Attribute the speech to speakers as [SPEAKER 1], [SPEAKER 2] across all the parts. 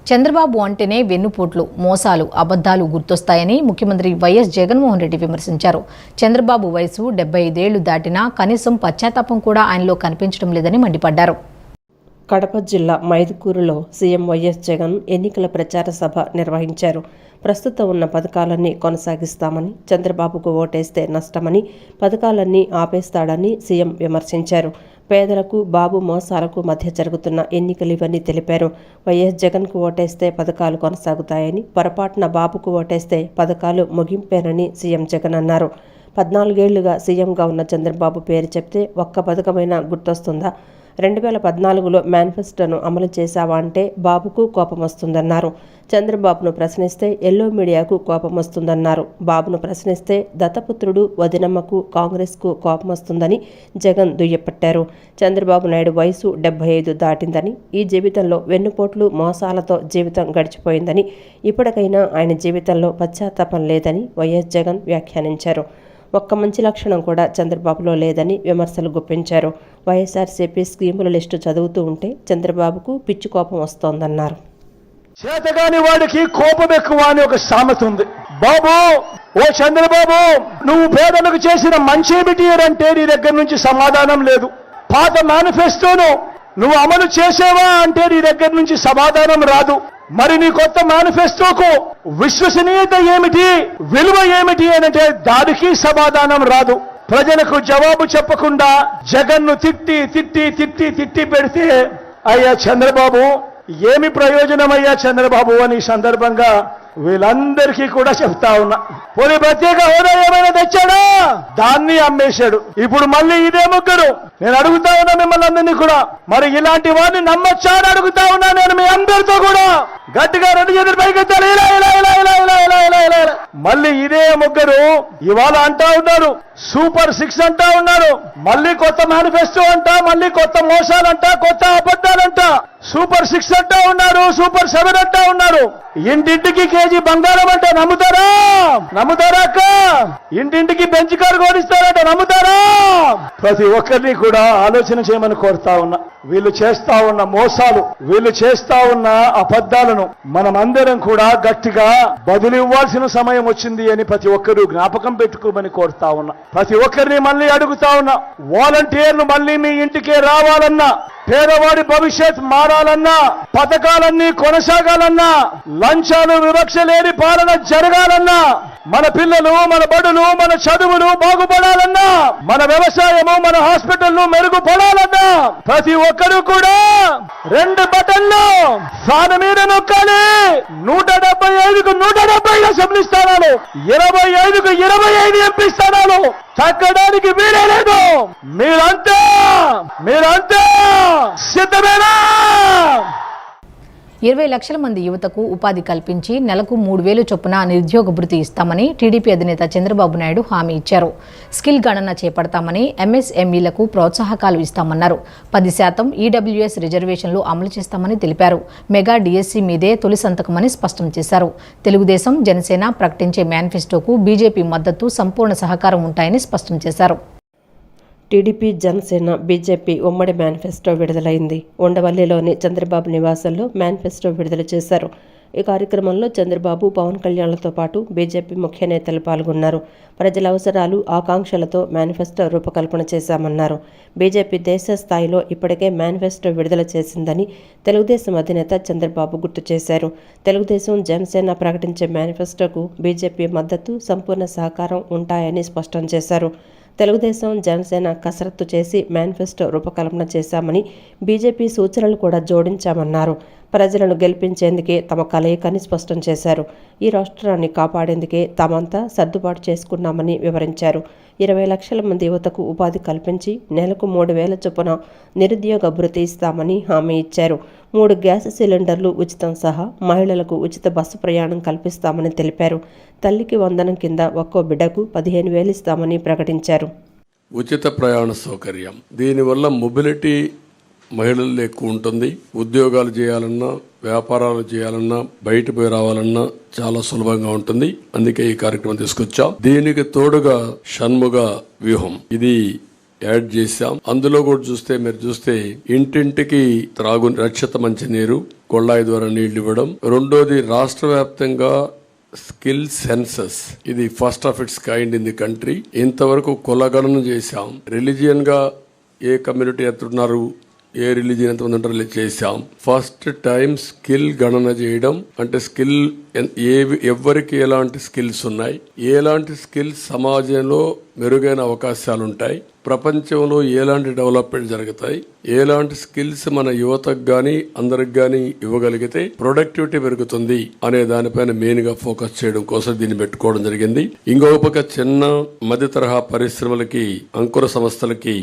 [SPEAKER 1] చంద్రబాబు అంటేనే వెన్నుపోట్లు, మోసాలు, అబద్ధాలు గుర్తొస్తాయని ముఖ్యమంత్రి వైఎస్ జగన్మోహన్ రెడ్డి విమర్శించారు. చంద్రబాబు వయసు 75 ఏళ్లు దాటినా కనీసం పశ్చాత్తాపం కూడా ఆయనలో కనిపించడం లేదని మండిపడ్డారు.
[SPEAKER 2] కడప జిల్లా మైదుకూరులో సీఎం వైఎస్ జగన్ ఎన్నికల ప్రచార సభ నిర్వహించారు. ప్రస్తుతం ఉన్న పథకాలన్నీ కొనసాగిస్తామని, చంద్రబాబుకు ఓటేస్తే నష్టమని, పథకాలన్నీ ఆపేస్తాడని సీఎం విమర్శించారు. పేదలకు, బాబు మోసాలకు మధ్య జరుగుతున్న ఎన్నికలివన్నీ తెలిపారు. వైఎస్ జగన్కు ఓటేస్తే పథకాలు కొనసాగుతాయని, పొరపాటున బాబుకు ఓటేస్తే పథకాలు ముగింపేనని సీఎం జగన్ అన్నారు. 14 ఏళ్లుగా సీఎంగా ఉన్న చంద్రబాబు పేరు చెప్తే ఒక్క పథకమైనా గుర్తొస్తుందా? 2014లో మేనిఫెస్టోను అమలు చేశావా అంటే బాబుకు కోపం వస్తుందన్నారు. చంద్రబాబును ప్రశ్నిస్తే ఎల్లో మీడియాకు కోపం వస్తుందన్నారు. బాబును ప్రశ్నిస్తే దత్తపుత్రుడు, వదినమ్మకు, కాంగ్రెస్కు కోపం వస్తుందని జగన్ దుయ్యపట్టారు. చంద్రబాబు నాయుడు వయసు 75 దాటిందని, ఈ జీవితంలో వెన్నుపోట్లు, మోసాలతో జీవితం గడిచిపోయిందని, ఇప్పటికైనా ఆయన జీవితంలో పశ్చాత్తాపం లేదని వైఎస్ జగన్ వ్యాఖ్యానించారు. ఒక్క మంచి లక్షణం కూడా చంద్రబాబులో లేదని విమర్శలు గుప్పించారు. వైఎస్ఆర్సీపీ స్కీముల లిస్టు చదువుతూ ఉంటే చంద్రబాబుకు పిచ్చి కోపం వస్తోందన్నారు.
[SPEAKER 3] చేతగాని వాడికి కోపం ఎక్కువ అని ఒక సామెత ఉంది. బాబు, ఓ చంద్రబాబు, నువ్వు పేదలకు చేసిన మంచి ఏమిటి అంటే నీ దగ్గర నుంచి సమాధానం లేదు. పాత మేనిఫెస్టోను నువ్వు అమలు చేసేవా అంటే నీ దగ్గర నుంచి సమాధానం రాదు. మరి నీ కొత్త మేనిఫెస్టోకు విశ్వసనీయత ఏమిటి, విలువ ఏమిటి అంటే దానికి సమాధానం రాదు. ప్రజలకు జవాబు చెప్పకుండా జగన్ను తిట్టి పెడితే అయ్యా చంద్రబాబు, ఏమి ప్రయోజనం అయ్యా చంద్రబాబు అని ఈ సందర్భంగా వీళ్ళందరికీ కూడా చెప్తా ఉన్నా. పోనీ ప్రత్యేక హోదా ఏమైనా తెచ్చాడా? దాన్ని అమ్మేశాడు. ఇప్పుడు మళ్ళీ ఇదే ముగ్గురు. నేను అడుగుతా ఉన్నా మిమ్మల్ని అందరినీ కూడా, మరి ఇలాంటి వాడిని నమ్మొచ్చా అని అడుగుతా ఉన్నా నేను మీ అందరితో కూడా. గట్టిగా 2 చేతులు పైకెత్తాలి. మళ్ళీ ఇదే ముగ్గురు ఇవాళ అంటా ఉన్నారు సూపర్ 6 అంటా ఉన్నారు. మళ్ళీ కొత్త మేనిఫెస్టో అంట, మళ్ళీ కొత్త మోసాలంట, కొత్త అబద్ధాలంట. సూపర్ 6 అంటా ఉన్నారు, సూపర్ 7 అంటా ఉన్నారు. ఇంటింటికి కేజీ బంగారం అంటే నమ్ముతారా? అక్క? ఇంటింటికి బెంచ్ కారు కోరిస్తారంట నమ్ముతారా? ప్రతి ఒక్కరిని కూడా ఆలోచన చేయమని కోరుతా ఉన్నా. వీళ్ళు చేస్తా ఉన్న మోసాలు, వీళ్ళు చేస్తా ఉన్న అబద్ధాలను మనమందరం కూడా గట్టిగా బదులివ్వాల్సిన సమయం వచ్చింది అని ప్రతి ఒక్కరూ జ్ఞాపకం పెట్టుకోమని కోరుతా ఉన్నా. ప్రతి ఒక్కరిని మళ్ళీ అడుగుతా ఉన్నా, వాలంటీర్లు మళ్ళీ మీ ఇంటికే రావాలన్నా, పేదవాడి భవిష్యత్ మారాలన్నా, పథకాలన్నీ కొనసాగాలన్నా, లంచాలు వివక్ష లేని పాలన జరగాలన్నా, మన పిల్లలు, మన బడులు, మన చదువులు బాగుపడాలన్నా, మన వ్యవసాయము, మన హాస్పిటల్ను మెరుగుపడాలన్నా ప్రతి ఒక్కరూ కూడా 2 బటన్లు ఫ్యాన్ మీద నొక్కాలి. 175కు 170 అసెంబ్లీ స్థానాలు, 25కు 25 ఎంపీ స్థానాలు తగ్గడానికి వీలే లేదు. మీరంతా సిద్ధమేనా?
[SPEAKER 1] 20 లక్షల మంది యువతకు ఉపాధి కల్పించి నెలకు 3,000 చొప్పున నిరుద్యోగ భృతి ఇస్తామని టీడీపీ అధినేత చంద్రబాబు నాయుడు హామీ ఇచ్చారు. స్కిల్ గణన చేపడతామని, ఎంఎస్ఎంఈలకు ప్రోత్సాహకాలు ఇస్తామన్నారు. 10% ఈడబ్ల్యూఎస్ రిజర్వేషన్లు అమలు చేస్తామని తెలిపారు. మెగా డిఎస్సీ మీదే తొలి సంతకమని స్పష్టం చేశారు. తెలుగుదేశం, జనసేన ప్రకటించే మేనిఫెస్టోకు బీజేపీ మద్దతు, సంపూర్ణ సహకారం ఉంటాయని స్పష్టం చేశారు.
[SPEAKER 2] టీడీపీ, జనసేన, బీజేపీ ఉమ్మడి మేనిఫెస్టో విడుదలైంది. ఉండవల్లిలోని చంద్రబాబు నివాసంలో మేనిఫెస్టో విడుదల చేశారు. ఈ కార్యక్రమంలో చంద్రబాబు, పవన్ కళ్యాణ్లతో పాటు బీజేపీ ముఖ్య నేతలు పాల్గొన్నారు. ప్రజల అవసరాలు, ఆకాంక్షలతో మేనిఫెస్టో రూపకల్పన చేశామన్నారు. బీజేపీ దేశ స్థాయిలో ఇప్పటికే మేనిఫెస్టో విడుదల చేసిందని తెలుగుదేశం అధినేత చంద్రబాబు గుర్తు చేశారు. తెలుగుదేశం, జనసేన ప్రకటించే మేనిఫెస్టోకు బీజేపీ మద్దతు, సంపూర్ణ సహకారం ఉంటాయని స్పష్టం చేశారు. తెలుగుదేశం, జనసేన కసరత్తు చేసి మేనిఫెస్టో రూపకల్పన చేశామని, బీజేపీ సూచనలు కూడా జోడించామన్నారు. ప్రజలను గెలిపించేందుకే తమ కలయికని స్పష్టం చేశారు. ఈ రాష్ట్రాన్ని కాపాడేందుకే తామంతా సర్దుబాటు చేసుకున్నామని వివరించారు. 20 లక్షల మంది యువతకు ఉపాధి కల్పించి నెలకు 3,000 చొప్పున నిరుద్యోగ భృతి ఇస్తామని హామీ ఇచ్చారు. 3 గ్యాస్ సిలిండర్లు ఉచితం సహా మహిళలకు ఉచిత బస్సు ప్రయాణం కల్పిస్తామని తెలిపారు. తల్లికి వందనం కింద ఒక్కో బిడ్డకు 15,000 ఇస్తామని ప్రకటించారు.
[SPEAKER 4] ఉచిత ప్రయాణ సౌకర్యం, దీనివల్ల మొబిలిటీ మహిళల్లో ఎక్కువ ఉంటుంది. ఉద్యోగాలు చేయాలన్నా, వ్యాపారాలు చేయాలన్నా, బయట పోయి రావాలన్నా చాలా సులభంగా ఉంటుంది. అందుకే ఈ కార్యక్రమం తీసుకొచ్చాం. దీనికి తోడుగా షణ్ముగ వ్యూహం, ఇది యాడ్ చేశాం. అందులో కూడా చూస్తే ఇంటింటికి రక్షిత మంచినీరు కొళ్ళాయి ద్వారా నీళ్లు ఇవ్వడం. రెండోది రాష్ట్ర వ్యాప్తంగా స్కిల్ సెన్సస్, ఇది first of it's kind in the country. ఇంతవరకు కులగణన చేశాం. రిలీజియన్ గా ఏ కమ్యూనిటీ ఎత్తున్నారు, ఏ రిలీజియన్ ఎంతమంది ఉంటారో చేశాం. ఫస్ట్ టైం స్కిల్ గణన చేయడం అంటే స్కిల్ ఎవరికి ఎలాంటి స్కిల్స్ ఉన్నాయి, ఎలాంటి స్కిల్స్ సమాజంలో మెరుగైన అవకాశాలు ఉంటాయి, ప్రపంచంలో ఎలాంటి డెవలప్మెంట్ జరుగుతాయి, ఎలాంటి స్కిల్స్ మన యువతకు గాని అందరికి గాని ఇవ్వగలిగితే ప్రొడక్టివిటీ పెరుగుతుంది అనే దానిపైన మెయిన్ గా ఫోకస్ చేయడం కోసం దీన్ని పెట్టుకోవడం జరిగింది. ఇంకొక పక్క చిన్న మధ్య తరహా పరిశ్రమలకి, అంకుర సంస్థలకి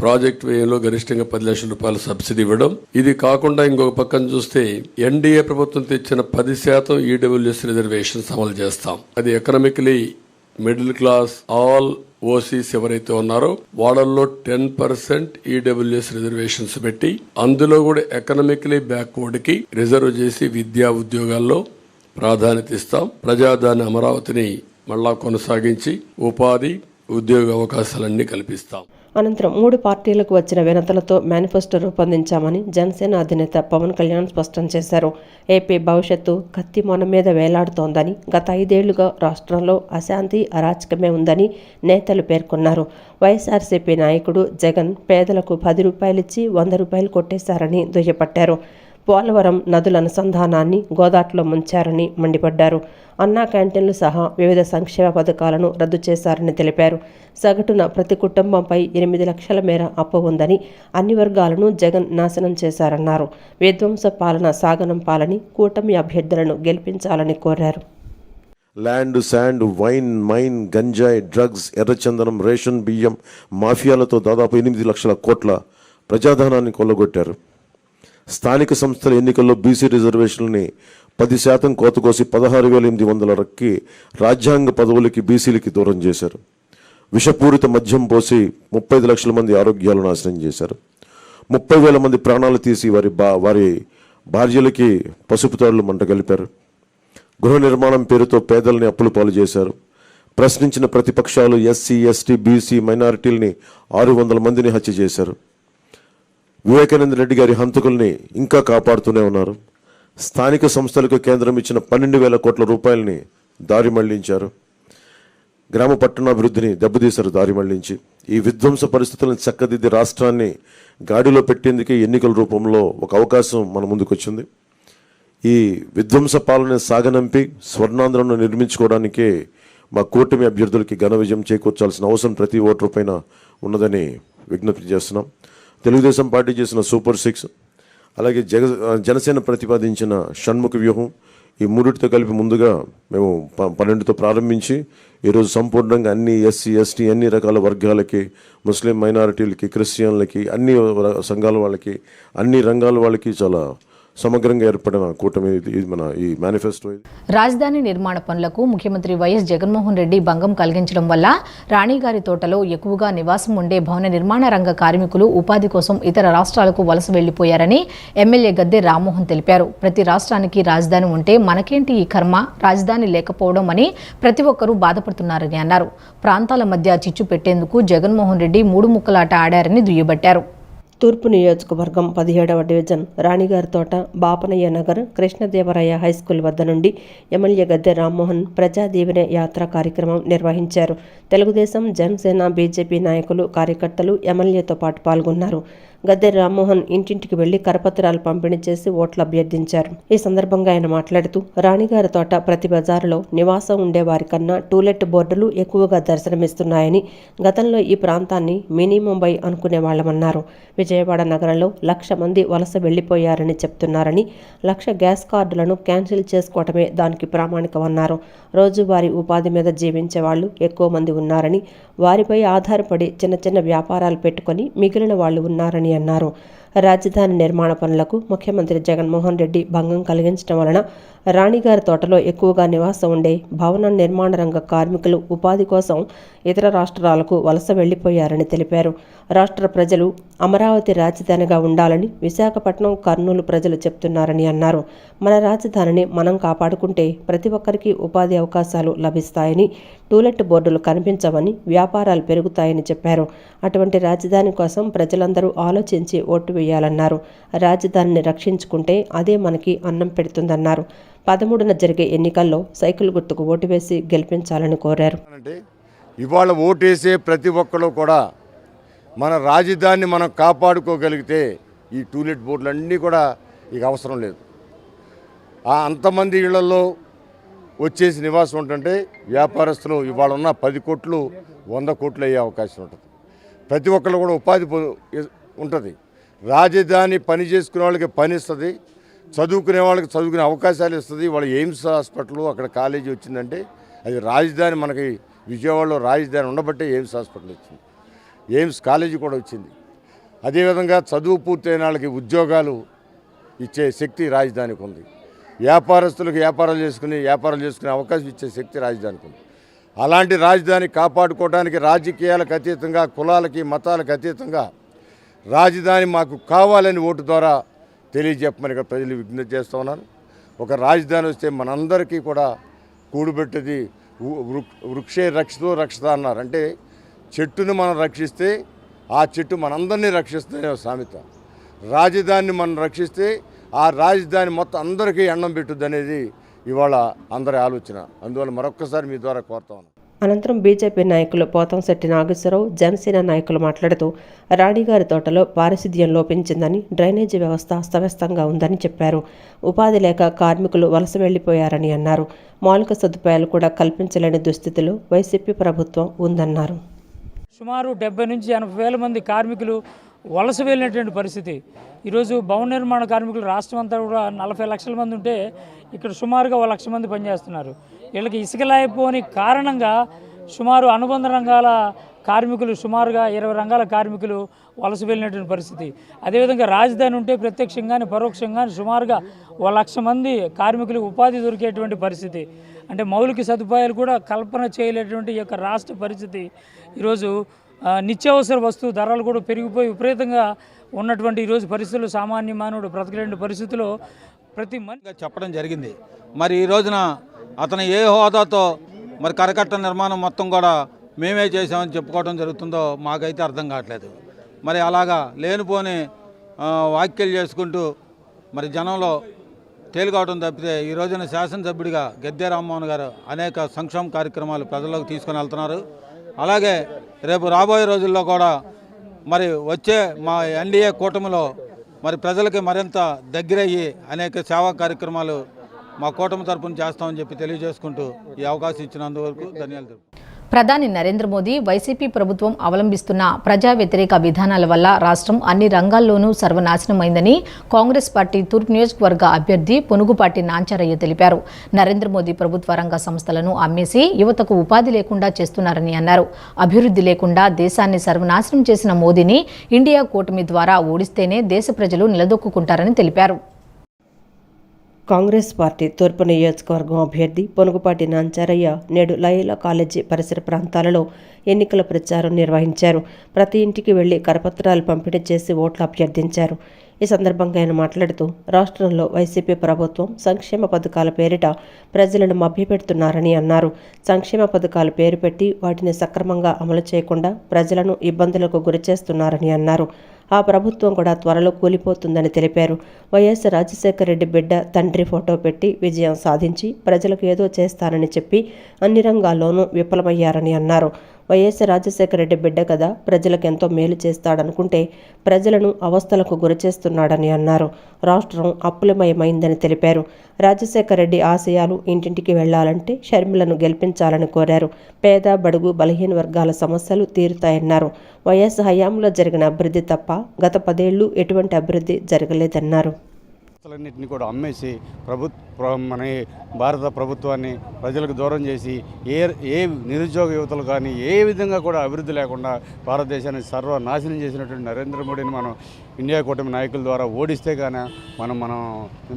[SPEAKER 4] ప్రాజెక్ట్ వ్యయంలో గరిష్టంగా 10 లక్షల రూపాయల సబ్సిడీ ఇవ్వడం. ఇది కాకుండా ఇంకొక పక్కన చూస్తే ఎన్డీఏ ప్రభుత్వం తెచ్చిన 10% ఈడబ్ల్యూఎస్ రిజర్వేషన్స్ అమలు చేస్తాం. అది economically middle class all OCs ఎవరైతే ఉన్నారో వాళ్ళల్లో 10% ఈడబ్ల్యూఎస్ రిజర్వేషన్స్ పెట్టి అందులో కూడా ఎకనామికలీ బ్యాక్వర్డ్ కి రిజర్వ్ చేసి విద్యా ఉద్యోగాల్లో ప్రాధాన్యత ఇస్తాం. ప్రజాదాని అమరావతిని మళ్ళా కొనసాగించి ఉపాధి ఉద్యోగ అవకాశాలన్నీ కల్పిస్తాం.
[SPEAKER 2] అనంతరం 3 పార్టీలకు వచ్చిన వినతులతో మేనిఫెస్టో రూపొందించామని జనసేన అధినేత పవన్ కళ్యాణ్ స్పష్టం చేశారు. ఏపీ భవిష్యత్తు కత్తి మొన మీద వేలాడుతోందని, గత 5 ఏళ్లుగా రాష్ట్రంలో అశాంతి అరాచకమే ఉందని నేతలు పేర్కొన్నారు. వైఎస్ఆర్సీపీ నాయకుడు జగన్ పేదలకు 10 రూపాయలిచ్చి 100 రూపాయలు కొట్టేశారని దుయ్యబట్టారు. పోలవరం నదుల అనుసంధానాన్ని గోదాట్లో ముంచారని మండిపడ్డారు. అన్నా క్యాంటీన్లు సహా వివిధ సంక్షేమ పథకాలను రద్దు చేశారని తెలిపారు. సగటున ప్రతి కుటుంబంపై 8 లక్షల మేర అప్పు ఉందని, అన్ని వర్గాలను జగన్ నాశనం చేశారన్నారు. విధ్వంస పాలన సాగనంపాలని, కూటమి అభ్యర్థులను గెలిపించాలని కోరారు.
[SPEAKER 5] ల్యాండ్, శాండ్, వైన్, మైన్, గంజాయి, డ్రగ్స్, ఎర్రచందనం, రేషన్ బియ్యం మాఫియాలతో దాదాపు 8 లక్షల కోట్ల ప్రజాధనాన్ని కొల్లగొట్టారు. స్థానిక సంస్థల ఎన్నికల్లో బీసీ రిజర్వేషన్లని 10% కోత కోసి 16,800కి రాజ్యాంగ పదవులకి బీసీలకి దూరం చేశారు. విషపూరిత మద్యం పోసి 35 లక్షల మంది ఆరోగ్యాలు నాశనం చేశారు. 30,000 మంది ప్రాణాలు తీసి వారి భార్యలకి పసుపు తాడులు మంటగలిపారు. గృహ నిర్మాణం పేరుతో పేదల్ని అప్పుల పాలు చేశారు. ప్రశ్నించిన ప్రతిపక్షాలు ఎస్సీ, ఎస్టీ, బీసీ మైనారిటీలని 600 మందిని హత్య చేశారు. వివేకానంద రెడ్డి గారి హంతకుల్ని ఇంకా కాపాడుతూనే ఉన్నారు. స్థానిక సంస్థలకు కేంద్రం ఇచ్చిన 12,000 కోట్ల రూపాయలని దారి మళ్లించారు. గ్రామ పట్టణాభివృద్ధిని దెబ్బతీశారు దారి మళ్లించి. ఈ విధ్వంస పరిస్థితులను చక్కదిద్ది రాష్ట్రాన్ని గాడిలో పెట్టేందుకే ఎన్నికల రూపంలో ఒక అవకాశం మన ముందుకొచ్చింది. ఈ విధ్వంస పాలన సాగనంపి స్వర్ణాంధ్రను నిర్మించుకోవడానికే మా కూటమి అభ్యర్థులకి ఘన విజయం చేకూర్చాల్సిన అవసరం ప్రతి ఓటరు పైన ఉన్నదని విజ్ఞప్తి చేస్తున్నాం. తెలుగుదేశం పార్టీ చేసిన సూపర్ 6, అలాగే జనసేన ప్రతిపాదించిన షణ్ముఖ వ్యూహం, ఈ మూడిటితో కలిపి ముందుగా మేము 12తో ప్రారంభించి ఈరోజు సంపూర్ణంగా అన్ని ఎస్సీ, ఎస్టీ, అన్ని రకాల వర్గాలకి, ముస్లిం మైనారిటీలకి, క్రిస్టియన్లకి, అన్ని సంఘాల వాళ్ళకి, అన్ని రంగాల వాళ్ళకి చాలా సమగ్రంగా ఏర్పడిన కూటమి ఇది మన ఈ మేనిఫెస్టో.
[SPEAKER 1] రాజధాని నిర్మాణ పనులకు ముఖ్యమంత్రి వైఎస్ జగన్మోహన్ రెడ్డి భంగం కలిగించడం వల్ల రాణిగారి తోటలో ఎక్కువగా నివాసం ఉండే భవన నిర్మాణ రంగ కార్మికులు ఉపాధి కోసం ఇతర రాష్ట్రాలకు వలస వెళ్లిపోయారని ఎమ్మెల్యే గద్దె రామ్మోహన్ తెలిపారు. ప్రతి రాష్ట్రానికి రాజధాని ఉంటే మనకేంటి ఈ కర్మ, రాజధాని లేకపోవడం అని ప్రతి ఒక్కరూ బాధపడుతున్నారని అన్నారు. ప్రాంతాల మధ్య చిచ్చు పెట్టేందుకు జగన్మోహన్ రెడ్డి 3 ముక్కలాట ఆడారని దుయ్యబట్టారు.
[SPEAKER 2] తూర్పు నియోజకవర్గం 17వ డివిజన్ రాణిగారి తోట, బాపనయ్య నగర్, కృష్ణదేవరాయ హైస్కూల్ వద్ద నుండి ఎమ్మెల్యే గద్దె రామ్మోహన్ ప్రజా దీవెన యాత్ర కార్యక్రమం నిర్వహించారు. తెలుగుదేశం, జనసేన, బీజేపీ నాయకులు, కార్యకర్తలు ఎమ్మెల్యేతో పాటు పాల్గొన్నారు. గద్దె రామ్మోహన్ ఇంటింటికి వెళ్లి కరపత్రాలు పంపిణీ చేసి ఓట్లు అభ్యర్థించారు. ఈ సందర్భంగా ఆయన మాట్లాడుతూ రాణిగారి తోట ప్రతి బజారులో నివాసం ఉండే వారికన్నా టూలెట్ బోర్డులు ఎక్కువగా దర్శనమిస్తున్నాయని, గతంలో ఈ ప్రాంతాన్ని మినీ ముంబై అనుకునేవాళ్లమన్నారు. విజయవాడ నగరంలో 1,00,000 మంది వలస వెళ్లిపోయారని చెప్తున్నారని, 1,00,000 గ్యాస్ కార్డులను క్యాన్సిల్ చేసుకోవటమే దానికి ప్రామాణికమన్నారు. రోజువారీ ఉపాధి మీద జీవించే వాళ్ళు ఎక్కువ మంది ఉన్నారని, వారిపై ఆధారపడి చిన్న చిన్న వ్యాపారాలు పెట్టుకుని మిగిలిన వాళ్ళు ఉన్నారని అన్నారు. రాజధాని నిర్మాణ పనులకు ముఖ్యమంత్రి జగన్మోహన్ రెడ్డి భంగం కలిగించడం వలన రాణిగారి తోటలో ఎక్కువగా నివాసం ఉండే భవన నిర్మాణ రంగ కార్మికులు ఉపాధి కోసం ఇతర రాష్ట్రాలకు వలస వెళ్లిపోయారని తెలిపారు. రాష్ట్ర ప్రజలు అమరావతి రాజధానిగా ఉండాలని విశాఖపట్నం, కర్నూలు ప్రజలు చెప్తున్నారని అన్నారు. మన రాజధానిని మనం కాపాడుకుంటే ప్రతి ఒక్కరికి ఉపాధి అవకాశాలు లభిస్తాయని, టూలెట్ బోర్డులు కనిపించవని, వ్యాపారాలు పెరుగుతాయని చెప్పారు. అటువంటి రాజధాని కోసం ప్రజలందరూ ఆలోచించి ఓటు వేయాలన్నారు. రాజధానిని రక్షించుకుంటే అదే మనకి అన్నం పెడుతుందన్నారు. 13న జరిగే ఎన్నికల్లో సైకిల్ గుర్తుకు ఓటు వేసి గెలిపించాలని కోరారు.
[SPEAKER 6] ఇవాళ ఓటేసే ప్రతి ఒక్కరు కూడా మన రాజధానిని మనం కాపాడుకోగలిగితే ఈ టూలెట్ బోర్డులు అన్నీ కూడా ఇక అవసరం లేదు. అంతమంది ఇళ్లలో వచ్చేసి నివాసం ఉంటుంటే వ్యాపారస్తులు ఇవాళ ఉన్న 10 కోట్లు 100 కోట్లు అయ్యే అవకాశం ఉంటుంది. ప్రతి ఒక్కళ్ళు కూడా ఉపాధి ఉంటుంది. రాజధాని పని చేసుకునే వాళ్ళకి పని ఇస్తుంది, చదువుకునే వాళ్ళకి చదువుకునే అవకాశాలు ఇస్తుంది. వాళ్ళ ఎయిమ్స్ హాస్పిటల్ అక్కడ కాలేజీ వచ్చిందంటే అది రాజధాని. మనకి విజయవాడలో రాజధాని ఉండబట్టే ఎయిమ్స్ హాస్పిటల్ వచ్చింది, ఎయిమ్స్ కాలేజీ కూడా వచ్చింది. అదేవిధంగా చదువు పూర్తయిన వాళ్ళకి ఉద్యోగాలు ఇచ్చే శక్తి రాజధానికి ఉంది. వ్యాపారస్తులకు వ్యాపారాలు చేసుకునే అవకాశం ఇచ్చే శక్తి రాజధానికి ఉంది. అలాంటి రాజధాని కాపాడుకోవడానికి రాజకీయాలకు అతీతంగా, కులాలకి మతాలకు అతీతంగా రాజధాని మాకు కావాలని ఓటు ద్వారా తెలియజెప్పమని ఇక్కడ ప్రజలు విజ్ఞప్తి చేస్తూ ఉన్నాను. ఒక రాజధాని వస్తే మనందరికీ కూడా కూడుబెట్టేది వృక్షే రక్షితో రక్షిత అన్నారు. అంటే చెట్టును మనం రక్షిస్తే ఆ చెట్టు మనందరినీ రక్షిస్తుందనే సామెత. రాజధానిని మనం రక్షిస్తే ఆ రాజధాని మొత్తం అందరికీ అన్నం పెట్టుద్ది అనేది ఇవాళ అందరి ఆలోచన. అందువల్ల మరొక్కసారి మీ ద్వారా కోరుతా ఉన్నాను.
[SPEAKER 2] అనంతరం బీజేపీ నాయకులు పోతంశెట్టి నాగేశ్వరరావు, జనసేన నాయకులు మాట్లాడుతూ రాణిగారి తోటలో పారిశుధ్యం లోపించిందని, డ్రైనేజీ వ్యవస్థ అస్తవ్యస్తంగా ఉందని చెప్పారు. ఉపాధి లేక కార్మికులు వలస వెళ్లిపోయారని అన్నారు. మౌలిక సదుపాయాలు కూడా కల్పించలేని దుస్థితిలో వైసీపీ ప్రభుత్వం ఉందన్నారు.
[SPEAKER 7] సుమారు 70 నుంచి 80 వేల మంది కార్మికులు వలస వెళ్ళినటువంటి పరిస్థితి. ఈరోజు భవన నిర్మాణ కార్మికులు రాష్ట్రం అంతా కూడా 40 లక్షల మంది ఉంటే ఇక్కడ సుమారుగా 1 లక్ష మంది పనిచేస్తున్నారు. వీళ్ళకి ఇసుక లేకపోని కారణంగా సుమారు అనుబంధ రంగాల కార్మికులు సుమారుగా 20 రంగాల కార్మికులు వలస వెళ్ళినటువంటి పరిస్థితి. అదేవిధంగా రాజధాని ఉంటే ప్రత్యక్షంగానే పరోక్షంగానే సుమారుగా 1 లక్ష మంది కార్మికులకు ఉపాధి దొరికేటువంటి పరిస్థితి. అంటే మౌలిక సదుపాయాలు కూడా కల్పన చేయలేటువంటి ఈ యొక్క రాష్ట్ర పరిస్థితి. ఈరోజు నిత్యావసర వస్తువు ధరలు కూడా పెరిగిపోయి విపరీతంగా ఉన్నటువంటి ఈరోజు పరిస్థితులు సామాన్య మానవుడు బ్రతకలేని పరిస్థితుల్లో ప్రతి మనిషి
[SPEAKER 8] చెప్పడం జరిగింది. మరి ఈ రోజున అతను ఏ హోదాతో మరి కరకట్ట నిర్మాణం మొత్తం కూడా మేమే చేసామని చెప్పుకోవడం జరుగుతుందో మాకైతే అర్థం కావట్లేదు. మరి అలాగా లేనిపోని వ్యాఖ్యలు చేసుకుంటూ మరి జనంలో తేలికావడం తప్పితే ఈ రోజున శాసనసభ్యుడిగా గద్దె రామ్మోహన్ గారు అనేక సంక్షేమ కార్యక్రమాలు ప్రజల్లోకి తీసుకొని వెళ్తున్నారు. అలాగే రేపు రాబోయే రోజుల్లో కూడా మరి వచ్చే మా ఎన్డీఏ కూటమిలో మరి ప్రజలకి మరింత దగ్గరయ్యి అనేక సేవా కార్యక్రమాలు మా కూటమి తరపున చేస్తామని చెప్పి తెలియజేసుకుంటూ ఈ అవకాశం ఇచ్చినందువరకు ధన్యవాదాలు.
[SPEAKER 1] ప్రధాని నరేంద్ర మోదీ వైసీపీ ప్రభుత్వం అవలంబిస్తున్న ప్రజా వ్యతిరేక విధానాల వల్ల రాష్ట్రం అన్ని రంగాల్లోనూ సర్వనాశనమైందని కాంగ్రెస్ పార్టీ తూర్పు నియోజకవర్గ అభ్యర్థి పొనుగుపాటి నాంచారయ్య తెలిపారు. నరేంద్ర మోదీ ప్రభుత్వ రంగ సంస్థలను అమ్మేసి యువతకు ఉపాధి లేకుండా చేస్తున్నారని అన్నారు. అభివృద్ధి లేకుండా దేశాన్ని సర్వనాశనం చేసిన మోదీని ఇండియా కూటమి ద్వారా ఓడిస్తేనే దేశ ప్రజలు నిలదొక్కుంటారని తెలిపారు.
[SPEAKER 2] కాంగ్రెస్ పార్టీ తూర్పు నియోజకవర్గం అభ్యర్థి పొనుగుపాటి నాంచారయ్య నేడు లయోలా కాలేజీ పరిసర ప్రాంతాలలో ఎన్నికల ప్రచారం నిర్వహించారు. ప్రతి ఇంటికి వెళ్లి కరపత్రాలు పంపిణీ చేసి ఓట్లు అభ్యర్థించారు. ఈ సందర్భంగా ఆయన మాట్లాడుతూ రాష్ట్రంలో వైసీపీ ప్రభుత్వం సంక్షేమ పథకాల పేరిట ప్రజలను మభ్యపెడుతున్నారని అన్నారు. సంక్షేమ పథకాలు పేరు పెట్టి వాటిని సక్రమంగా అమలు చేయకుండా ప్రజలను ఇబ్బందులకు గురిచేస్తున్నారని అన్నారు. ఆ ప్రభుత్వం కూడా త్వరలో కూలిపోతుందని తెలిపారు. వైఎస్ రాజశేఖర రెడ్డి బిడ్డ తండ్రి ఫోటో పెట్టి విజయం సాధించి ప్రజలకు ఏదో చేస్తానని చెప్పి అన్ని రంగాల్లోనూ విఫలమయ్యారని అన్నారు. వైఎస్ రాజశేఖర రెడ్డి బిడ్డ కదా ప్రజలకు ఎంతో మేలు చేస్తాడనుకుంటే ప్రజలను అవస్థలకు గురిచేస్తున్నాడని అన్నారు. రాష్ట్రం అప్పులమయమైందని తెలిపారు. రాజశేఖర రెడ్డి ఆశయాలు ఇంటింటికి వెళ్లాలంటే షర్మిలను గెలిపించాలని కోరారు. పేద బడుగు బలహీన వర్గాల సమస్యలు తీరుతాయన్నారు. వైఎస్ హయాంలో జరిగిన అభివృద్ధి తప్ప గత 10 ఏళ్లు ఎటువంటి అభివృద్ధి జరగలేదన్నారు.
[SPEAKER 9] అన్నింటినీ కూడా అమ్మేసి మన భారత ప్రభుత్వాన్ని ప్రజలకు దూరం చేసి ఏ నిరుద్యోగ యువతలు కానీ ఏ విధంగా కూడా అభివృద్ధి లేకుండా భారతదేశాన్ని సర్వనాశనం చేసినటువంటి నరేంద్ర మోడీని మనం ఇండియా కూటమి నాయకుల ద్వారా ఓడిస్తే కానీ మనం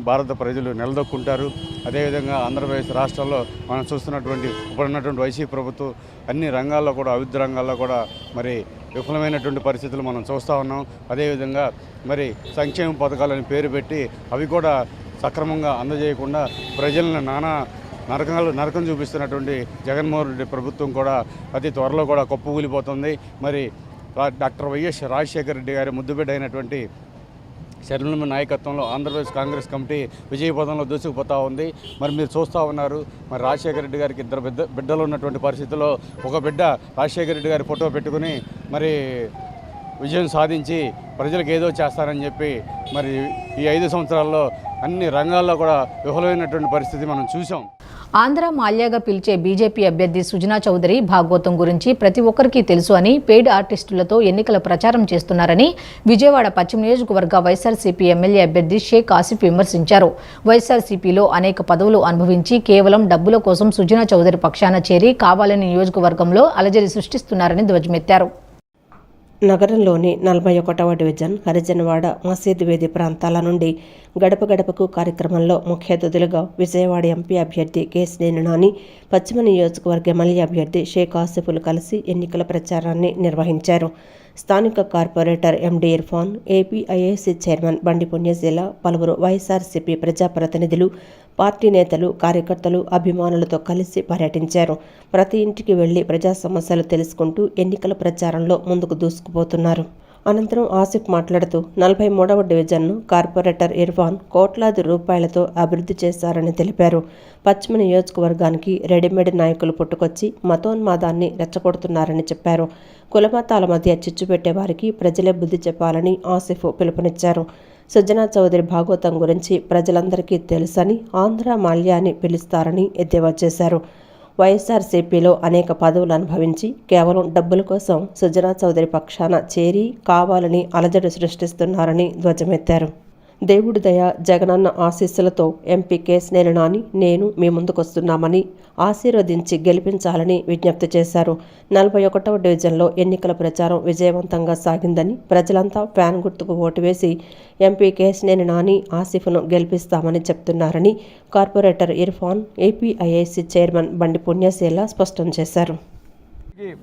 [SPEAKER 9] భారత ప్రజలు నిలదొక్కుంటారు. అదేవిధంగా ఆంధ్రప్రదేశ్ రాష్ట్రంలో మనం చూస్తున్నటువంటి ఇప్పుడున్నటువంటి వైసీపీ ప్రభుత్వం అన్ని రంగాల్లో కూడా అభివృద్ధి రంగాల్లో కూడా మరి విఫలమైనటువంటి పరిస్థితులు మనం చూస్తూ ఉన్నాం. అదేవిధంగా మరి సంక్షేమ పథకాలని పేరు పెట్టి అవి కూడా సక్రమంగా అందజేయకుండా ప్రజలను నరకం చూపిస్తున్నటువంటి జగన్మోహన్ రెడ్డి ప్రభుత్వం కూడా అతి త్వరలో కూడా కుప్పకూలిపోతుంది. మరి డాక్టర్ వైఎస్ రాజశేఖర రెడ్డి గారి ముద్దుబిడ్డ అయినటువంటి శర్మిలమ్మ నాయకత్వంలో ఆంధ్రప్రదేశ్ కాంగ్రెస్ కమిటీ విజయపథంలో దూసుకుపోతూ ఉంది. మరి మీరు చూస్తూ ఉన్నారు, మరి రాజశేఖర రెడ్డి గారికి 2 బిడ్డలు ఉన్నటువంటి పరిస్థితుల్లో ఒక బిడ్డ రాజశేఖర రెడ్డి గారి ఫోటో పెట్టుకుని మరి విజయం సాధించి ప్రజలకు ఏదో చేస్తారని చెప్పి మరి ఈ 5 సంవత్సరాల్లో అన్ని రంగాల్లో కూడా విఫలమైనటువంటి పరిస్థితి మనం చూసాం.
[SPEAKER 1] ఆంధ్ర మాల్యాగా పిలిచే బీజేపీ అభ్యర్థి సుజనా చౌదరి భాగవతం గురించి ప్రతి ఒక్కరికి తెలుసు అని పెయిడ్ ఆర్టిస్టులతో ఎన్నికల ప్రచారం చేస్తున్నారని విజయవాడ పశ్చిమ నియోజకవర్గ వైఎస్ఆర్సీపీ ఎమ్మెల్యే అభ్యర్థి షేక్ ఆసిఫ్ విమర్శించారు. వైఎస్ఆర్సీపీలో అనేక పదవులు అనుభవించి కేవలం డబ్బుల కోసం సుజనా చౌదరి పక్షాన చేరి కావాలని నియోజకవర్గంలో అలజడి సృష్టిస్తున్నారని ధ్వజమెత్తారు.
[SPEAKER 2] నగరంలోని 41వ డివిజన్ హరిజనవాడ మసీదు వీధి ప్రాంతాల నుండి గడప గడపకు కార్యక్రమంలో ముఖ్య అతిథులుగా విజయవాడ ఎంపీ అభ్యర్థి కేశినేని నాని, పశ్చిమ నియోజకవర్గ ఎమ్మెల్యే అభ్యర్థి షేక్ ఆసిఫ్లు కలిసి ఎన్నికల ప్రచారాన్ని నిర్వహించారు. స్థానిక కార్పొరేటర్ ఎండి ఇర్ఫాన్, ఏపీఐఏసీ చైర్మన్ బండి పుణ్యశీల, పలువురు వైఎస్ఆర్సీపీ ప్రజాప్రతినిధులు, పార్టీ నేతలు, కార్యకర్తలు, అభిమానులతో కలిసి పర్యటించారు. ప్రతి ఇంటికి వెళ్లి ప్రజా సమస్యలు తెలుసుకుంటూ ఎన్నికల ప్రచారంలో ముందుకు దూసుకుపోతున్నారు. అనంతరం ఆసిఫ్ మాట్లాడుతూ 43వ డివిజన్ను కార్పొరేటర్ ఇర్ఫాన్ కోట్లాది రూపాయలతో అభివృద్ధి చేశారని తెలిపారు. పశ్చిమ నియోజకవర్గానికి రెడీమేడ్ నాయకులు పుట్టుకొచ్చి మతోన్మాదాన్ని రెచ్చగొడుతున్నారని చెప్పారు. కులమతాల మధ్య చిచ్చు పెట్టే వారికి ప్రజలే బుద్ధి చెప్పాలని ఆసిఫ్ పిలుపునిచ్చారు. సుజనా చౌదరి భాగవతం గురించి ప్రజలందరికీ తెలుసని, ఆంధ్ర మాల్యాని పిలుస్తారని ఎద్దేవా చేశారు. వైఎస్ఆర్సీపీలో అనేక పదవులు అనుభవించి కేవలం డబ్బుల కోసం సుజనా చౌదరి పక్షాన చేరి కావాలని అలజడి సృష్టిస్తున్నారని ధ్వజమెత్తారు. దేవుడి దయ, జగనన్న ఆశీస్సులతో ఎంపీ కేశినేని నాని, నేను మీ ముందుకొస్తున్నామని ఆశీర్వదించి గెలిపించాలని విజ్ఞప్తి చేశారు. 41వ డివిజన్లో ఎన్నికల ప్రచారం విజయవంతంగా సాగిందని, ప్రజలంతా ఫ్యాన్ గుర్తుకు ఓటు వేసి ఎంపీ కేశినేని నాని, ఆసిఫ్ను గెలిపిస్తామని చెప్తున్నారని కార్పొరేటర్ ఇర్ఫాన్, ఏపీఐఏసీ చైర్మన్ బండి పుణ్యశీల స్పష్టం చేశారు.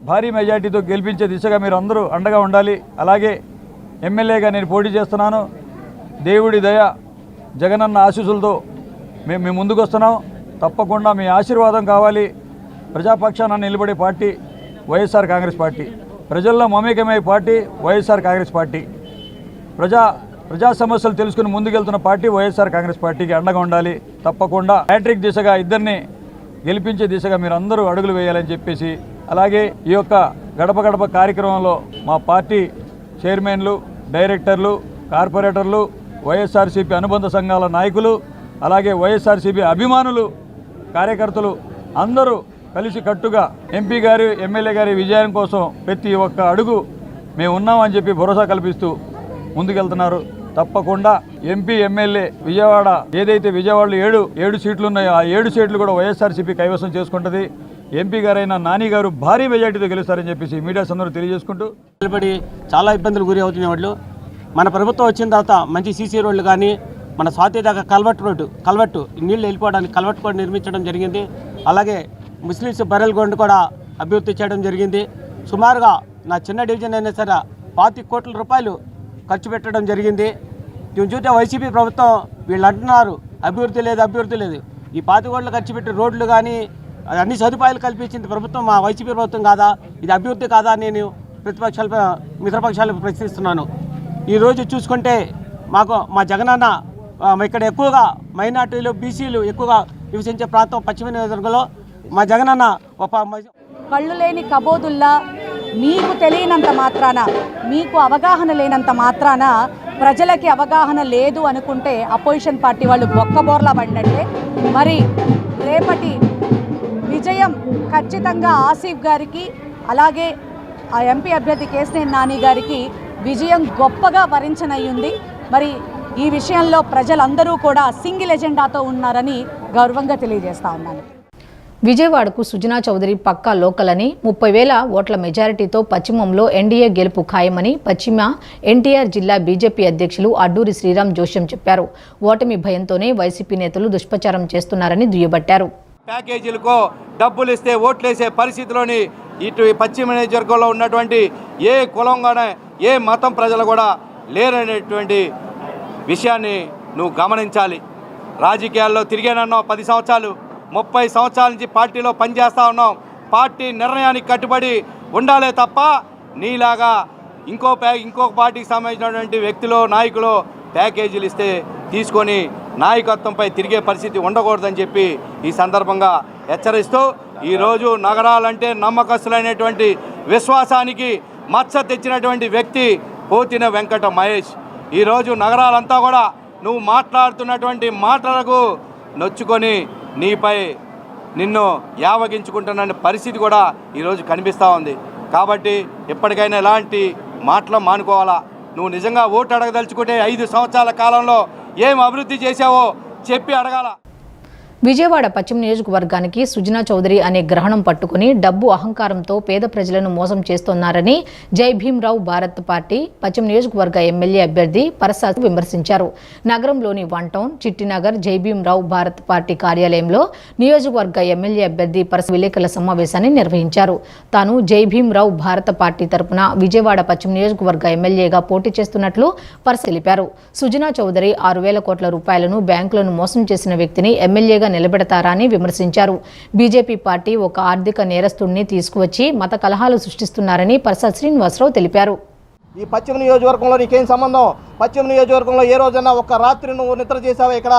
[SPEAKER 10] భారీ మెజార్టీతో గెలిపించే దిశగా మీరు అందరూ అండగా ఉండాలి. అలాగే ఎమ్మెల్యేగా నేను పోటీ చేస్తున్నాను. దేవుడి దయ, జగనన్న ఆశీస్సులతో మేము మీ ముందుకు వస్తున్నాం. తప్పకుండా మీ ఆశీర్వాదం కావాలి. ప్రజాపక్షాన నిలబడే పార్టీ వైఎస్ఆర్ కాంగ్రెస్ పార్టీ, ప్రజల్లో మమేకమయ్యే పార్టీ వైఎస్ఆర్ కాంగ్రెస్ పార్టీ, ప్రజా సమస్యలు తెలుసుకుని ముందుకెళ్తున్న పార్టీ వైఎస్ఆర్ కాంగ్రెస్ పార్టీకి అండగా ఉండాలి. తప్పకుండా హ్యాట్రిక్ దిశగా ఇద్దరిని గెలిపించే దిశగా మీరు అందరూ అడుగులు వేయాలని చెప్పేసి, అలాగే ఈ యొక్క గడప గడప కార్యక్రమంలో మా పార్టీ చైర్మన్లు, డైరెక్టర్లు, కార్పొరేటర్లు, వైఎస్ఆర్సీపీ అనుబంధ సంఘాల నాయకులు, అలాగే వైఎస్ఆర్సీపీ అభిమానులు, కార్యకర్తలు అందరూ కలిసి కట్టుగా ఎంపీ గారి, ఎమ్మెల్యే గారి విజయం కోసం ప్రతి ఒక్క అడుగు మేము ఉన్నామని చెప్పి భరోసా కల్పిస్తూ ముందుకెళ్తున్నారు. తప్పకుండా ఎంపీ, ఎమ్మెల్యే విజయవాడ ఏదైతే విజయవాడలో 7 సీట్లు ఉన్నాయో ఆ 7 సీట్లు కూడా వైఎస్ఆర్సీపీ కైవసం చేసుకుంటుంది. ఎంపీ గారైన నాని గారు భారీ మెజార్టీతో గెలుస్తారని చెప్పేసి మీడియా సందర్భంగా తెలియజేసుకుంటూ,
[SPEAKER 11] నిలబడి చాలా ఇబ్బందులు గురి అవుతున్న వాళ్ళు మన ప్రభుత్వం వచ్చిన తర్వాత మంచి సీసీ రోడ్లు కానీ, మన స్వాతి దాకా కల్వట్టు నీళ్లు వెళ్ళిపోవడానికి కల్వట్టు కూడా నిర్మించడం జరిగింది. అలాగే ముస్లిమ్స్ బరెల్ గ్రౌండ్ కూడా అభివృద్ధి చేయడం జరిగింది. సుమారుగా నా చిన్న డివిజన్ అయినా సరే 25 కోట్ల రూపాయలు ఖర్చు పెట్టడం జరిగింది. దీన్ని చూస్తే వైసీపీ ప్రభుత్వం వీళ్ళు అంటున్నారు అభివృద్ధి లేదు. ఈ 25 కోట్లు ఖర్చు పెట్టి రోడ్లు కానీ అన్ని సదుపాయాలు కల్పించింది ప్రభుత్వం మా వైసీపీ ప్రభుత్వం కాదా? ఇది అభివృద్ధి కాదా? నేను మిత్రపక్షాలకు ప్రశ్నిస్తున్నాను. ఈరోజు చూసుకుంటే మా జగనన్న ఇక్కడ ఎక్కువగా మైనార్టీలు, బీసీలు ఎక్కువగా నివసించే ప్రాంతం పశ్చిమ నియోజకవర్గంలో మా జగనన్న
[SPEAKER 12] కళ్ళు లేని కబోదుల్లా మీకు తెలియనంత మాత్రాన, మీకు అవగాహన లేనంత మాత్రాన ప్రజలకి అవగాహన లేదు అనుకుంటే అపోజిషన్ పార్టీ వాళ్ళు బొక్కబోర్లా పడినట్టే. మరి రేపటి విజయం ఖచ్చితంగా ఆసిఫ్ గారికి, అలాగే ఆ ఎంపీ అభ్యర్థి కేశినేని నాని గారికి విజయం గొప్పగా వరించనయ్యింది. మరి ఈ విషయంలో ప్రజలందరూ కూడా సింగిల్ ఎజెండాతో ఉన్నారని గౌరవంగా తెలియజేస్తా ఉన్నాను.
[SPEAKER 1] విజయవాడకు సుజనా చౌదరి పక్కా లోకల్ అని 30,000 ఓట్ల మెజారిటీతో పశ్చిమంలో ఎన్డీఏ గెలుపు ఖాయమని పశ్చిమ ఎన్టీఆర్ జిల్లా బీజేపీ అధ్యక్షులు అడ్డూరి శ్రీరామ్ జోష్యం చెప్పారు. ఓటమి భయంతోనే వైసీపీ నేతలు దుష్ప్రచారం చేస్తున్నారని దుయ్యబట్టారు.
[SPEAKER 8] ప్యాకేజీలకు డబ్బులు ఇస్తే ఓట్లేసే పరిస్థితిలోని ఇటు పశ్చిమ నియోజకవర్గంలో ఉన్నటువంటి ఏ కులంగానే ఏ మతం ప్రజలు కూడా లేరనేటువంటి విషయాన్ని నువ్వు గమనించాలి. రాజకీయాల్లో తిరిగానన్నావు 10 సంవత్సరాలు, 30 సంవత్సరాల నుంచి పార్టీలో పనిచేస్తూ ఉన్నాం. పార్టీ నిర్ణయానికి కట్టుబడి ఉండాలే తప్ప నీలాగా ఇంకొక పార్టీకి సంబంధించినటువంటి వ్యక్తులు నాయకులు ప్యాకేజీలు ఇస్తే తీసుకొని నాయకత్వంపై తిరిగే పరిస్థితి ఉండకూడదని చెప్పి ఈ సందర్భంగా హెచ్చరిస్తూ, ఈరోజు నగరాలంటే నమ్మకస్తులైనటువంటి విశ్వాసానికి మచ్చ తెచ్చినటువంటి వ్యక్తి పోతిన వెంకట మహేష్. ఈరోజు నగరాలంతా కూడా నువ్వు మాట్లాడుతున్నటువంటి మాటలకు నొచ్చుకొని నీపై నిన్ను యావగించుకుంటున్న పరిస్థితి కూడా ఈరోజు కనిపిస్తూ ఉంది. కాబట్టి ఎప్పటికైనా ఎలాంటి మాటలు మానుకోవాలా. నువ్వు నిజంగా ఓటు అడగదలుచుకుంటే 5 సంవత్సరాల కాలంలో ఏం అభివృద్ధి చేశావో చెప్పి అడగాల.
[SPEAKER 1] విజయవాడ పశ్చిమ నియోజకవర్గానికి సుజనా చౌదరి అనే గ్రహణం పట్టుకుని డబ్బు అహంకారంతో పేద ప్రజలను మోసం చేస్తున్నారని జై భీమ్రావ్ భారత్ పార్టీ పశ్చిమ నియోజకవర్గ ఎమ్మెల్యే అభ్యర్థి పరసాద్ విమర్శించారు. నగరంలోని 1 టౌన్ చిట్టినగర్ జై భీమ్రావ్ భారత్ పార్టీ కార్యాలయంలో నియోజకవర్గ ఎమ్మెల్యే అభ్యర్థి పరసాద్ విలేకరుల సమావేశాన్ని నిర్వహించారు. తాను జై భీమ్రావ్ భారత పార్టీ తరపున విజయవాడ పశ్చిమ నియోజకవర్గ ఎమ్మెల్యేగా పోటీ చేస్తున్నట్లు పరసాద్ తెలిపారు. సుజనా చౌదరి 6,000 కోట్ల రూపాయలను బ్యాంకులను మోసం చేసిన వ్యక్తిని ఎమ్మెల్యేగా నిలబెడతారా అని విమర్శించారు. బీజేపీ పార్టీ ఒక ఆర్థిక నేరస్తుడిని తీసుకువచ్చి మత కలహాలు సృష్టిస్తున్నారని పరసాద్ శ్రీనివాసరావు తెలిపారు.
[SPEAKER 11] ఈ పశ్చిమ నియోజకవర్గంలో నీకేం సంబంధం? పశ్చిమ నియోజకవర్గంలో ఏ రోజన్నా ఒక్క రాత్రి నువ్వు నిద్ర చేసావా? ఇక్కడ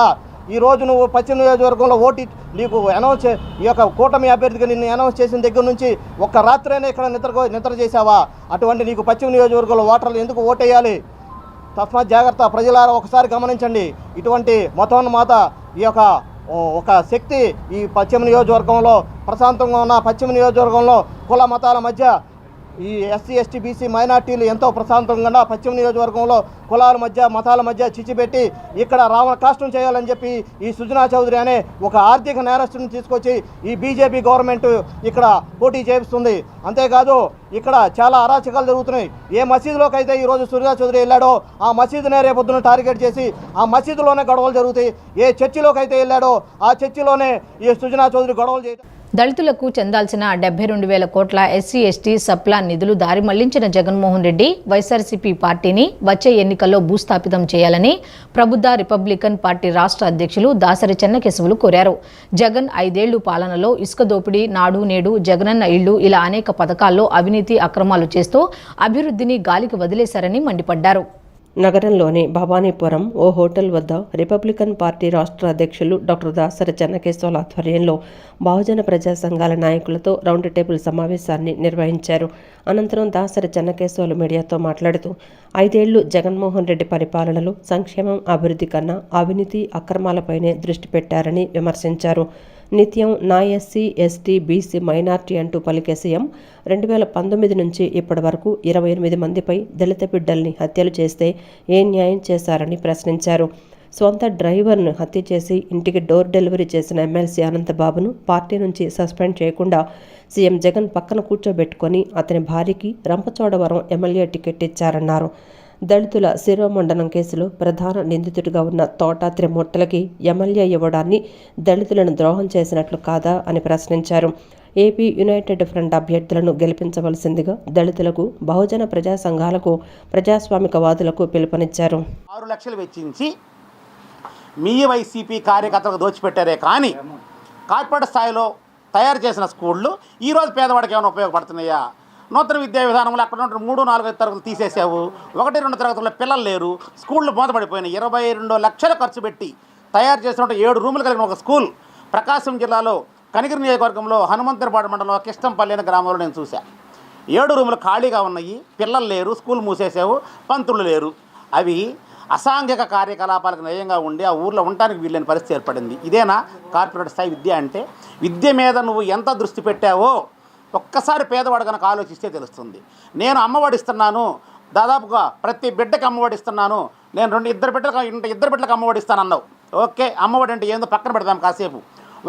[SPEAKER 11] ఈ రోజు నువ్వు పశ్చిమ నియోజకవర్గంలో ఓటీ నీకు అనౌన్స్ ఈ యొక్క కూటమి అభ్యర్థిగా నిన్ను అనౌన్స్ చేసిన దగ్గర నుంచి ఒక్క రాత్రైనా ఇక్కడ నిద్ర చేసావా? అటువంటి నీకు పశ్చిమ నియోజకవర్గంలో ఓటర్లు ఎందుకు ఓటేయాలి? తస్మాత్ జాగ్రత్త. ప్రజలారా ఒకసారి గమనించండి. ఇటువంటి మతోన్మాత ఈ యొక్క ఒక శక్తి ఈ పశ్చిమ నియోజకవర్గంలో ప్రశాంతంగా ఉన్న పశ్చిమ నియోజకవర్గంలో కుల మతాల మధ్య ఈ ఎస్సీ ఎస్టీ బీసీ మైనార్టీలు ఎంతో ప్రశాంతంగా పశ్చిమ నియోజకవర్గంలో కులాల మధ్య మతాల మధ్య చిచ్చిపెట్టి ఇక్కడ రావణ కాష్టం చేయాలని చెప్పి ఈ సుజనా చౌదరి అనే ఒక ఆర్థిక నేరస్తుని తీసుకొచ్చి ఈ బీజేపీ గవర్నమెంట్ ఇక్కడ పోటీ చేయిస్తుంది. అంతేకాదు ఇక్కడ చాలా అరాచకాలు జరుగుతున్నాయి. ఏ మసీదులోకి అయితే ఈరోజు సుజనా చౌదరి వెళ్ళాడో ఆ మసీదునే రేపొద్దున టార్గెట్ చేసి ఆ మసీదులోనే గొడవలు జరుగుతాయి. ఏ చర్చిలోకి అయితే వెళ్ళాడో ఆ చర్చిలోనే ఈ సుజనా చౌదరి గొడవలు చేయడం.
[SPEAKER 1] దళితులకు చెందాల్సిన 72,000 కోట్ల ఎస్సీ ఎస్టీ సప్లాన్ నిధులు దారి మళ్లించిన జగన్మోహన్ రెడ్డి వైఎస్ఆర్సీపీ పార్టీని వచ్చే ఎన్నికల్లో భూస్థాపితం చేయాలని ప్రబుద్ధ రిపబ్లికన్ పార్టీ రాష్ట్ర అధ్యక్షులు దాసరి చెన్నకేశవులు కోరారు. జగన్ 5 ఏళ్లు పాలనలో ఇసుక దోపిడీ, నాడు నేడు, జగనన్న ఇళ్లు ఇలా అనేక పథకాల్లో అవినీతి అక్రమాలు చేస్తూ అభివృద్ధిని గాలికి వదిలేశారని మండిపడ్డారు.
[SPEAKER 2] నగరంలోని భవానీపురం ఓ హోటల్ వద్ద రిపబ్లికన్ పార్టీ రాష్ట్ర అధ్యక్షులు డాక్టర్ దాసరి చెన్నకేశవుల ఆధ్వర్యంలో బహుజన ప్రజా సంఘాల నాయకులతో రౌండ్ టేబుల్ సమావేశాన్ని నిర్వహించారు. అనంతరం దాసరి చెన్నకేశవులు మీడియాతో మాట్లాడుతూ 5 ఏళ్లు జగన్మోహన్ రెడ్డి పరిపాలనలో సంక్షేమం, అభివృద్ధి కన్నా అవినీతి అక్రమాలపైనే దృష్టి పెట్టారని విమర్శించారు. నిత్యం నా ఎస్సీ ఎస్టీ బీసీ మైనార్టీ అంటూ పలికే సీఎం 2019 నుంచి ఇప్పటి వరకు 28 మందిపై దళిత బిడ్డల్ని హత్యలు చేస్తే ఏ న్యాయం చేశారని ప్రశ్నించారు. సొంత డ్రైవర్ను హత్య చేసి ఇంటికి డోర్ డెలివరీ చేసిన ఎమ్మెల్సీ అనంతబాబును పార్టీ నుంచి సస్పెండ్ చేయకుండా సీఎం జగన్ పక్కన కూర్చోబెట్టుకొని అతని భార్యకి రంపచోడవరం ఎమ్మెల్యే టికెట్ ఇచ్చారన్నారు. దళితుల శిరోమండనం కేసులో ప్రధాన నిందితుడిగా ఉన్న తోట త్రిమూర్తులకి ఎమ్మెల్యే ఇవ్వడాన్ని దళితులను ద్రోహం చేసినట్లు కాదా అని ప్రశ్నించారు. ఏపీ యునైటెడ్ ఫ్రంట్ అభ్యర్థులను గెలిపించవలసిందిగా దళితులకు, బహుజన ప్రజా సంఘాలకు, ప్రజాస్వామికవాదులకు పిలుపునిచ్చారు.
[SPEAKER 13] 6 లక్షలు వెచ్చించి మీ వైసీపీ కార్యకర్తలకు దోచిపెట్టారే కానీ కార్పొరేట్ స్థాయిలో తయారు చేసిన స్కూళ్ళు ఈరోజు పేదవాడికి ఏమైనా ఉపయోగపడుతున్నాయా? నూతన విద్యా విధానంలో అక్కడ 3, 4, 5 తరగతులు తీసేసావు. 1, 2 తరగతుల్లో పిల్లలు లేరు. స్కూళ్ళు మూతపడిపోయినాయి. 22 లక్షలు ఖర్చు పెట్టి తయారు చేసినట్టు 7 రూములు కలిగిన ఒక స్కూల్ ప్రకాశం జిల్లాలో కనిగిరి నియోజకవర్గంలో హనుమంతరపాడు మండలంలో కిష్టంపల్లి అనే గ్రామంలో నేను చూశాను. 7 రూములు ఖాళీగా ఉన్నాయి. పిల్లలు లేరు. స్కూల్ మూసేసావు. పంతులు లేరు. అవి అసాంఘిక కార్యకలాపాలకు నయంగా ఉండి ఆ ఊర్లో ఉండడానికి వీళ్ళని పరిస్థితి ఏర్పడింది. ఇదేనా కార్పొరేట్ స్థాయి విద్య అంటే? విద్య మీద నువ్వు ఎంత దృష్టి పెట్టావో ఒక్కసారి పేదవాడు కనుక ఆలోచిస్తే తెలుస్తుంది. నేను అమ్మఒడి ఇస్తున్నాను, దాదాపుగా ప్రతి బిడ్డకి అమ్మఒడి ఇస్తున్నాను, నేను ఇద్దరు బిడ్డలకు అమ్మఒడి ఇస్తాను అన్నావు. ఓకే, అమ్మఒడి అంటే ఏందో పక్కన పెడదాం కాసేపు.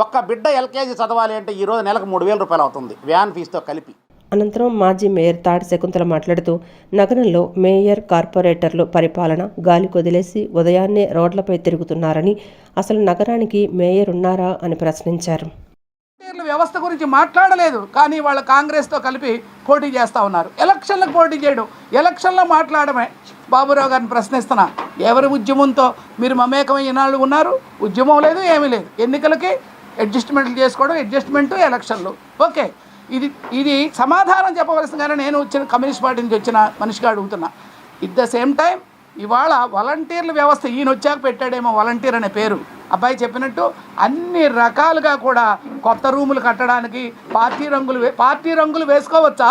[SPEAKER 13] ఒక్క బిడ్డ ఎల్కేజీ చదవాలి అంటే ఈరోజు నెలకు 3,000 రూపాయలు అవుతుంది వ్యాన్ ఫీజుతో కలిపి.
[SPEAKER 2] అనంతరం మాజీ మేయర్ తాడి శకుంతల మాట్లాడుతూ నగరంలో మేయర్ కార్పొరేటర్లు పరిపాలన గాలి కొదిలేసి ఉదయాన్నే రోడ్లపై తిరుగుతున్నారని, అసలు నగరానికి మేయర్ ఉన్నారా అని ప్రశ్నించారు.
[SPEAKER 14] వ్యవస్థ గురించి మాట్లాడలేదు, కానీ వాళ్ళ కాంగ్రెస్తో కలిపి పోటీ చేస్తూ ఉన్నారు. ఎలక్షన్లకు పోటీ చేయడం, ఎలక్షన్లో మాట్లాడమే. బాబురావు గారిని ప్రశ్నిస్తున్నా, ఎవరి ఉద్యమంతో మీరు మమేకమై ఈనాళ్ళు ఉన్నారు? ఉద్యమం లేదు, ఏమీ లేదు. ఎన్నికలకి అడ్జస్ట్మెంట్లు చేసుకోవడం, అడ్జస్ట్మెంటు ఎలక్షన్లు. ఓకే, ఇది సమాధానం చెప్పవలసిందిగానే నేను వచ్చిన కమ్యూనిస్ట్ పార్టీ నుంచి వచ్చిన మనిషిగా అడుగుతున్నా. ఎట్ ద సేమ్ టైం ఇవాళ వాలంటీర్ల వ్యవస్థ ఈయన వచ్చాక పెట్టాడేమో వాలంటీర్ అనే పేరు. అబ్బాయి చెప్పినట్టు అన్ని రకాలుగా కూడా కొత్త రూములు కట్టడానికి పార్టీ రంగులు వేసుకోవచ్చా?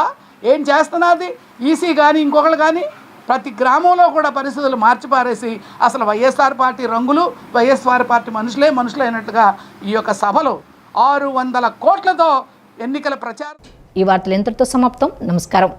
[SPEAKER 14] ఏం చేస్తున్నది ఈసీ కానీ ఇంకొకళ్ళు కానీ? ప్రతి గ్రామంలో కూడా పరిస్థితులు మార్చిపారేసి అసలు వైఎస్ఆర్ పార్టీ రంగులు, వైఎస్ఆర్ పార్టీ మనుషులైనట్టుగా ఈ యొక్క సభలో 600 కోట్లతో ఎన్నికల ప్రచారం.
[SPEAKER 1] ఈ వార్తలు ఇంతటితో సమాప్తం. నమస్కారం.